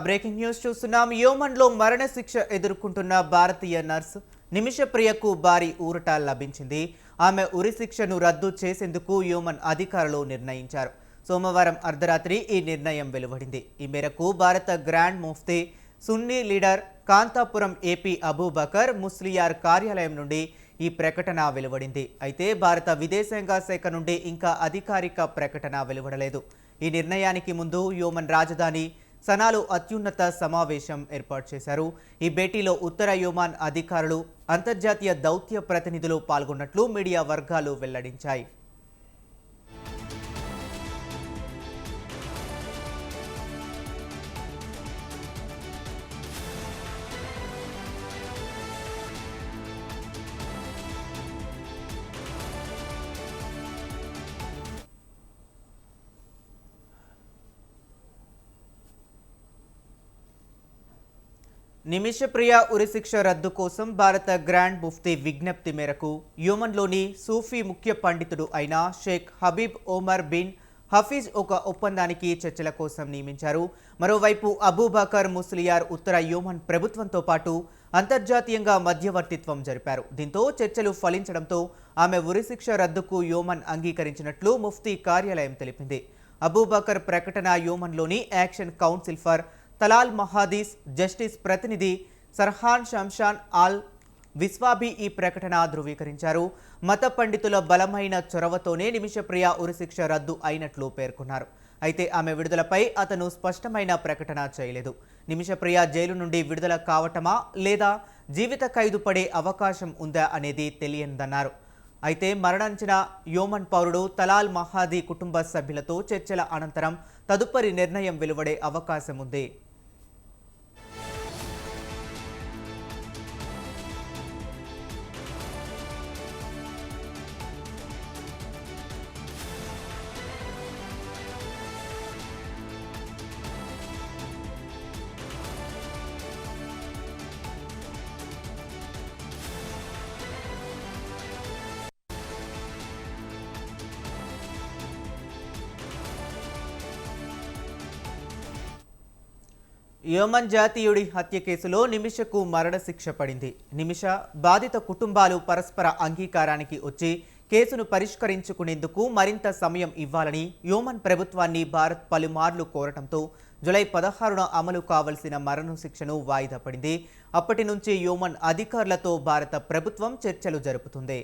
Breaking news చూస్తున్నాం. యోమన్లో మరణశిక్ష ఎదుర్కొంటున్న భారతీయ నర్సు నిమిషప్రియకు భారీ ఊరట లభించింది. ఆమె ఉరిశిక్షను రద్దు చేసేందుకు యోమన్ అధికారులు నిర్ణయించారు. సోమవారం అర్ధరాత్రి ఈ నిర్ణయం వెలువడింది. ఈ మేరకు భారత గ్రాండ్ ముఫ్తీ సున్నీ లీడర్ కాంతాపురం ఏపీ అబూబకర్ ముస్లియార్ కార్యాలయం నుండి ఈ ప్రకటన వెలువడింది. అయితే భారత విదేశాంగ శాఖ నుండి ఇంకా అధికారిక ప్రకటన వెలువడలేదు. ఈ నిర్ణయానికి ముందు యోమన్ రాజధాని సనాలో అత్యున్నత సమావేశం ఏర్పాటు చేశారు. ఈ భేటీలో ఉత్తర యోమన్ అధికారులు, అంతర్జాతీయ దౌత్య ప్రతినిధులు పాల్గొన్నట్లు మీడియా వర్గాలు వెల్లడించాయి. నిమిషప్రియ ఉరిశిక్ష రద్దు కోసం భారత గ్రాండ్ ముఫ్తీ విజ్ఞప్తి మేరకు యోమన్లోని సూఫీ ముఖ్య పండితుడు అయిన షేక్ హబీబ్ ఒమర్ బిన్ హఫీజ్ ఒక ఒప్పందానికి చర్చల కోసం నియమించారు. మరోవైపు అబూబకర్ ముస్లియార్ ఉత్తర యోమన్ ప్రభుత్వంతో పాటు అంతర్జాతీయంగా మధ్యవర్తిత్వం జరిపారు. దీంతో చర్చలు ఫలించడంతో ఆమె ఉరిశిక్ష రద్దుకు యోమన్ అంగీకరించినట్లు ముఫ్తీ కార్యాలయం తెలిపింది. అబూబకర్ ప్రకటన యోమన్లోని action council for Talal Mahdi's justice ప్రతినిధి సర్హాన్ షంషాన్ ఆల్ విస్వాబీ ఈ ప్రకటన ధృవీకరించారు. మత పండితుల బలమైన చొరవతోనే నిమిషప్రియ ఉరిశిక్ష రద్దు అయినట్లు పేర్కొన్నారు. అయితే ఆమె విడుదలపై అతను స్పష్టమైన ప్రకటన చేయలేదు. నిమిషప్రియ జైలు నుండి విడుదల కావటమా లేదా జీవిత ఖైదు పడే అవకాశం ఉందా అనేది తెలియదన్నారు. అయితే మరణించిన యోమన్ పౌరుడు తలాల్ మహాదీ కుటుంబ సభ్యులతో చర్చల అనంతరం తదుపరి నిర్ణయం వెలువడే అవకాశం ఉంది. యోమన్ జాతీయుడి హత్య కేసులో నిమిషకు మరణశిక్ష పడింది. నిమిష బాధిత కుటుంబాలు పరస్పర అంగీకారానికి వచ్చి కేసును పరిష్కరించుకునేందుకు మరింత సమయం ఇవ్వాలని యోమన్ ప్రభుత్వాన్ని భారత్ పలుమార్లు కోరటంతో జూలై 16న అమలు కావలసిన మరణశిక్షను వాయిదా పడింది. అప్పటి నుంచి యోమన్ అధికారులతో భారత ప్రభుత్వం చర్చలు జరుపుతుంది.